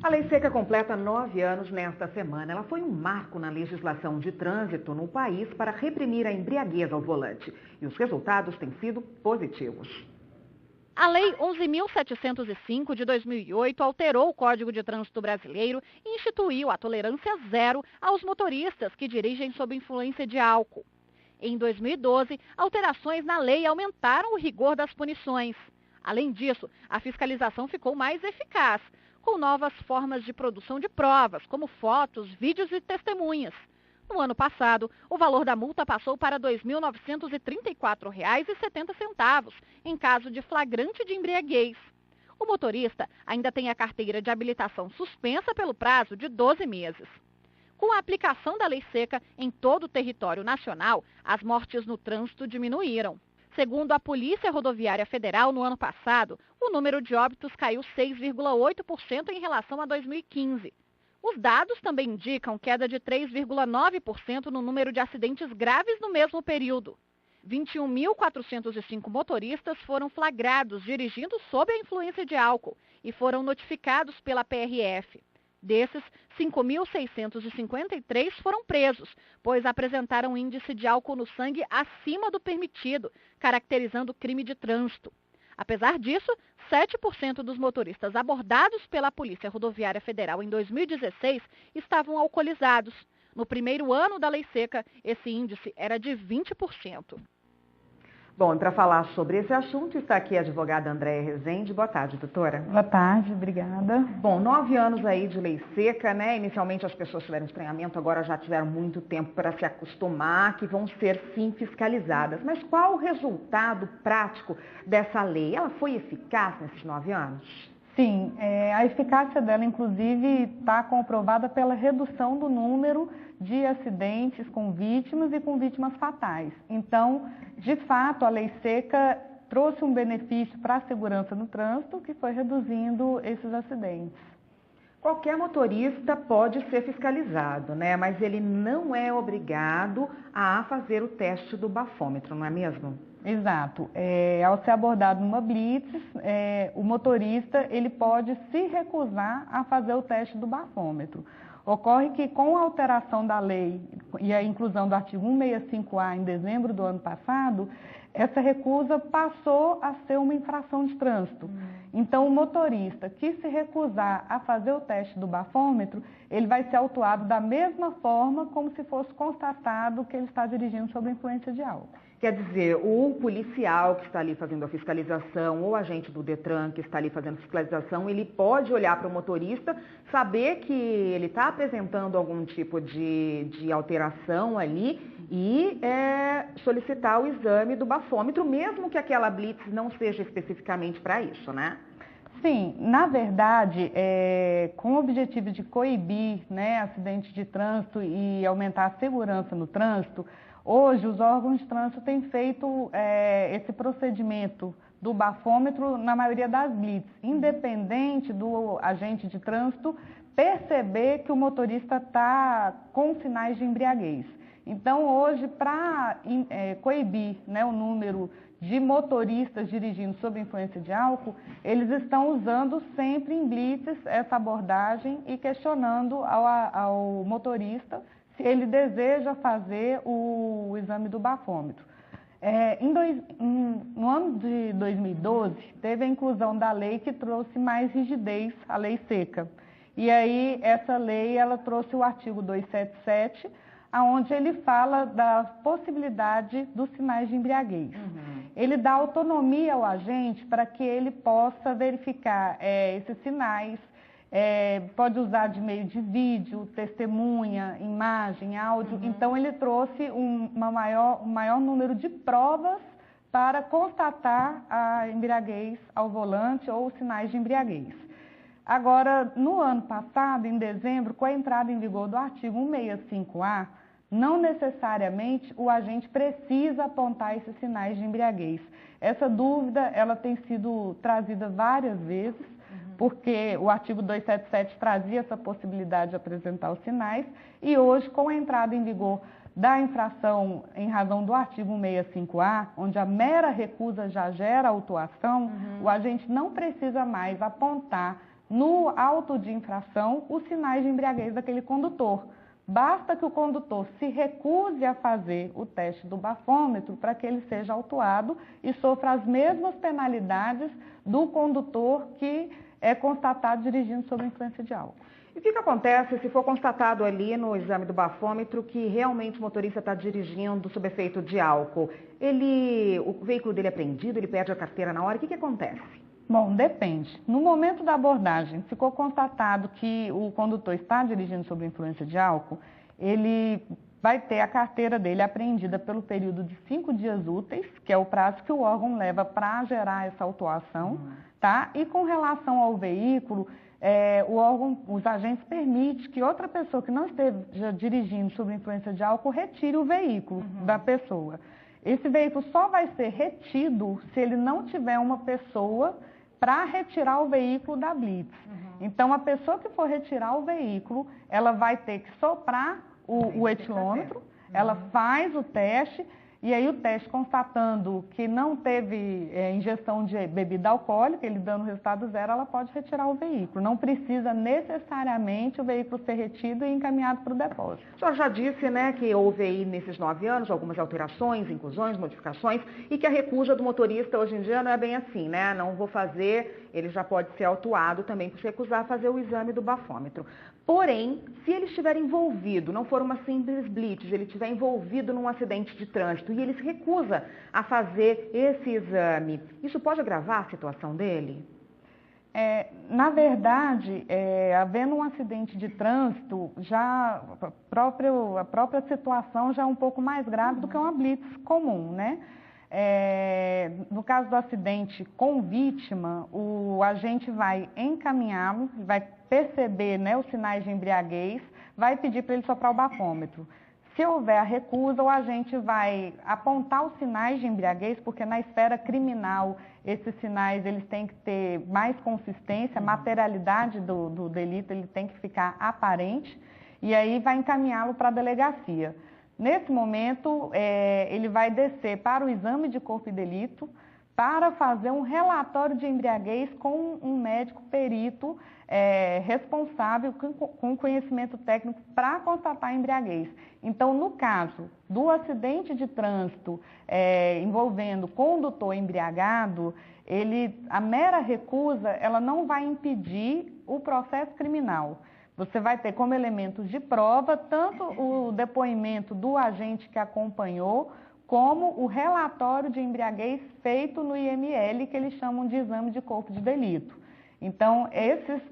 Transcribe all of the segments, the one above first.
A Lei Seca completa 9 anos nesta semana. Ela foi um marco na legislação de trânsito no país para reprimir a embriaguez ao volante. E os resultados têm sido positivos. A Lei 11.705 de 2008 alterou o Código de Trânsito Brasileiro e instituiu a tolerância zero aos motoristas que dirigem sob influência de álcool. Em 2012, alterações na lei aumentaram o rigor das punições. Além disso, a fiscalização ficou mais eficaz, com novas formas de produção de provas, como fotos, vídeos e testemunhas. No ano passado, o valor da multa passou para R$ 2.934,70 em caso de flagrante de embriaguez. O motorista ainda tem a carteira de habilitação suspensa pelo prazo de 12 meses. Com a aplicação da Lei Seca em todo o território nacional, as mortes no trânsito diminuíram. Segundo a Polícia Rodoviária Federal, no ano passado, o número de óbitos caiu 6,8% em relação a 2015. Os dados também indicam queda de 3,9% no número de acidentes graves no mesmo período. 21.405 motoristas foram flagrados dirigindo sob a influência de álcool e foram notificados pela PRF. Desses, 5.653 foram presos, pois apresentaram índice de álcool no sangue acima do permitido, caracterizando crime de trânsito. Apesar disso, 7% dos motoristas abordados pela Polícia Rodoviária Federal em 2016 estavam alcoolizados. No primeiro ano da Lei Seca, esse índice era de 20%. Bom, para falar sobre esse assunto, está aqui a advogada Andréia Rezende. Boa tarde, doutora. Boa tarde, obrigada. Bom, 9 anos aí de Lei Seca, né? Inicialmente as pessoas tiveram estranhamento, agora já tiveram muito tempo para se acostumar, que vão ser sim fiscalizadas. Mas qual o resultado prático dessa lei? Ela foi eficaz nesses 9 anos? Sim, a eficácia dela, inclusive, está comprovada pela redução do número de acidentes com vítimas e com vítimas fatais. Então, de fato, a Lei Seca trouxe um benefício para a segurança no trânsito, que foi reduzindo esses acidentes. Qualquer motorista pode ser fiscalizado, né? Mas ele não é obrigado a fazer o teste do bafômetro, não é mesmo? Exato. Ao ser abordado numa blitz, o motorista ele pode se recusar a fazer o teste do bafômetro. Ocorre que com a alteração da lei e a inclusão do artigo 165A em dezembro do ano passado, essa recusa passou a ser uma infração de trânsito. Então, o motorista que se recusar a fazer o teste do bafômetro, ele vai ser autuado da mesma forma como se fosse constatado que ele está dirigindo sob influência de álcool. Quer dizer, o policial que está ali fazendo a fiscalização, ou o agente do Detran que está ali fazendo a fiscalização, ele pode olhar para o motorista, saber que ele está apresentando algum tipo de alteração ali e solicitar o exame do bafômetro, mesmo que aquela blitz não seja especificamente para isso, né? Sim, na verdade, com o objetivo de coibir, né, acidentes de trânsito e aumentar a segurança no trânsito, hoje os órgãos de trânsito têm feito esse procedimento do bafômetro na maioria das blitz, independente do agente de trânsito perceber que o motorista está com sinais de embriaguez. Então, hoje, para coibir, né, o número de motoristas dirigindo sob influência de álcool, eles estão usando sempre em blitzes essa abordagem e questionando ao motorista se ele deseja fazer o exame do bafômetro. No ano de 2012, teve a inclusão da lei que trouxe mais rigidez, a Lei Seca. E aí, essa lei, ela trouxe o artigo 277, onde ele fala da possibilidade dos sinais de embriaguez. Ele dá autonomia ao agente para que ele possa verificar esses sinais, pode usar de meio de vídeo, testemunha, imagem, áudio. Então, ele trouxe um maior número de provas para constatar a embriaguez ao volante ou os sinais de embriaguez. Agora, no ano passado, em dezembro, com a entrada em vigor do artigo 165A, não necessariamente o agente precisa apontar esses sinais de embriaguez. Essa dúvida, ela tem sido trazida várias vezes, porque o artigo 277 trazia essa possibilidade de apresentar os sinais, e hoje, com a entrada em vigor da infração em razão do artigo 165A, onde a mera recusa já gera autuação, o agente não precisa mais apontar no auto de infração os sinais de embriaguez daquele condutor. Basta que o condutor se recuse a fazer o teste do bafômetro para que ele seja autuado e sofra as mesmas penalidades do condutor que é constatado dirigindo sob influência de álcool. E o que acontece se for constatado ali no exame do bafômetro que realmente o motorista está dirigindo sob efeito de álcool? O veículo dele é apreendido, ele perde a carteira na hora, o que acontece? Bom, depende. No momento da abordagem, ficou constatado que o condutor está dirigindo sob influência de álcool, ele vai ter a carteira dele apreendida pelo período de 5 dias úteis, que é o prazo que o órgão leva para gerar essa autuação, tá? E com relação ao veículo, o órgão, os agentes permitem que outra pessoa que não esteja dirigindo sob influência de álcool retire o veículo da pessoa. Esse veículo só vai ser retido se ele não tiver uma pessoa para retirar o veículo da blitz. Então, a pessoa que for retirar o veículo, ela vai ter que soprar o etilômetro, ela faz o teste, e aí o teste constatando que não teve ingestão de bebida alcoólica, ele dando resultado zero, ela pode retirar o veículo. Não precisa necessariamente o veículo ser retido e encaminhado para o depósito. O senhor já disse, né, que houve aí nesses 9 anos algumas alterações, inclusões, modificações, e que a recusa do motorista hoje em dia não é bem assim, né? Não vou fazer, ele já pode ser autuado também por se recusar a fazer o exame do bafômetro. Porém, se ele estiver envolvido, não for uma simples blitz, ele estiver envolvido num acidente de trânsito e ele se recusa a fazer esse exame, isso pode agravar a situação dele? Na verdade, havendo um acidente de trânsito, já a própria situação já é um pouco mais grave do que uma blitz comum, né? No caso do acidente com vítima, o agente vai encaminhá-lo, vai perceber, né, os sinais de embriaguez, vai pedir para ele soprar o bafômetro. Se houver a recusa, o agente vai apontar os sinais de embriaguez, porque na esfera criminal esses sinais eles têm que ter mais consistência, a materialidade do delito ele tem que ficar aparente, e aí vai encaminhá-lo para a delegacia. Nesse momento, ele vai descer para o exame de corpo e delito para fazer um relatório de embriaguez com um médico perito responsável com conhecimento técnico para constatar a embriaguez. Então, no caso do acidente de trânsito envolvendo condutor embriagado, a mera recusa ela não vai impedir o processo criminal. Você vai ter como elementos de prova tanto o depoimento do agente que acompanhou, como o relatório de embriaguez feito no IML, que eles chamam de exame de corpo de delito. Então, essas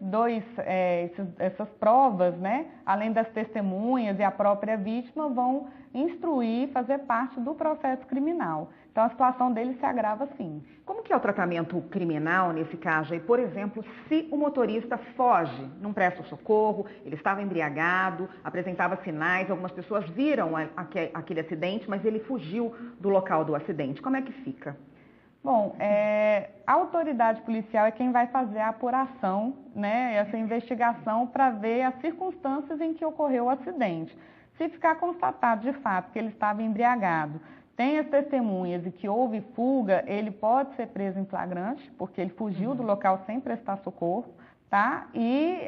provas, né, além das testemunhas e a própria vítima, vão instruir, fazer parte do processo criminal. Então, a situação dele se agrava sim. Como que é o tratamento criminal nesse caso? E, por exemplo, se o motorista foge, não presta socorro, ele estava embriagado, apresentava sinais, algumas pessoas viram aquele acidente, mas ele fugiu do local do acidente. Como é que fica? Bom, a autoridade policial é quem vai fazer a apuração, né, essa investigação para ver as circunstâncias em que ocorreu o acidente. Se ficar constatado de fato que ele estava embriagado, tem as testemunhas e que houve fuga, ele pode ser preso em flagrante, porque ele fugiu do local sem prestar socorro, tá? E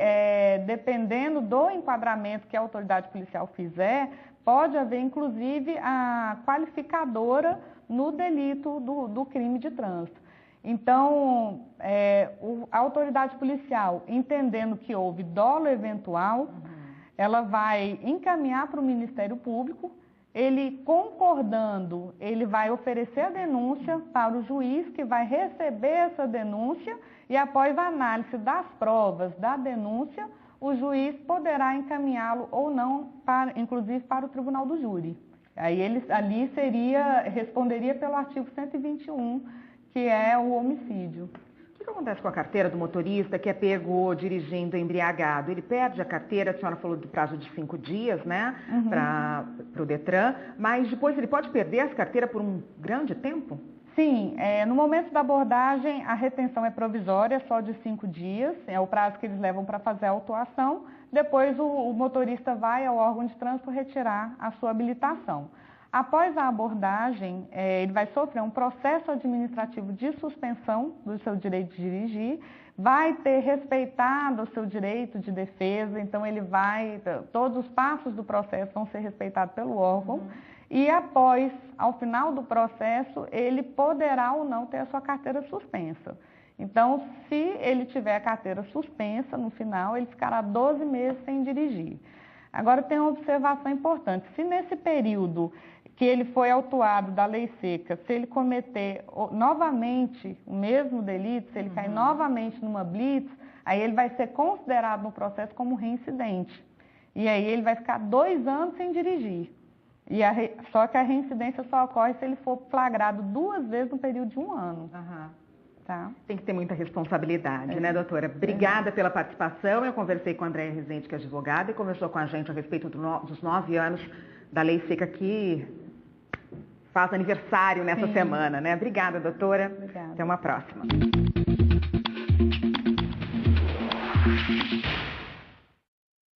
dependendo do enquadramento que a autoridade policial fizer, pode haver inclusive a qualificadora no delito do crime de trânsito. Então, a autoridade policial, entendendo que houve dolo eventual, ela vai encaminhar para o Ministério Público, ele concordando, ele vai oferecer a denúncia para o juiz que vai receber essa denúncia e após a análise das provas da denúncia, o juiz poderá encaminhá-lo ou não, inclusive para o tribunal do júri. Aí ele ali responderia pelo artigo 121, que é o homicídio. O que acontece com a carteira do motorista que é pego dirigindo embriagado? Ele perde a carteira, a senhora falou do prazo de 5 dias, né, para o Detran, mas depois ele pode perder essa carteira por um grande tempo? Sim, no momento da abordagem, a retenção é provisória, só de 5 dias, é o prazo que eles levam para fazer a autuação. Depois o motorista vai ao órgão de trânsito retirar a sua habilitação. Após a abordagem, ele vai sofrer um processo administrativo de suspensão do seu direito de dirigir, vai ter respeitado o seu direito de defesa, então todos os passos do processo vão ser respeitados pelo órgão. E após, ao final do processo, ele poderá ou não ter a sua carteira suspensa. Então, se ele tiver a carteira suspensa, no final, ele ficará 12 meses sem dirigir. Agora, tem uma observação importante. Se nesse período que ele foi autuado da lei seca, se ele cometer novamente o mesmo delito, se ele cair novamente numa blitz, aí ele vai ser considerado no processo como reincidente. E aí ele vai ficar 2 anos sem dirigir. Só que a reincidência só ocorre se ele for flagrado 2 vezes no período de 1 ano. Tá? Tem que ter muita responsabilidade, né, doutora? Obrigada pela participação. Eu conversei com a Andréia Rezende, que é advogada, e conversou com a gente a respeito dos 9 anos da lei seca que faz aniversário nessa semana, né? Obrigada, doutora. Obrigada. Até uma próxima.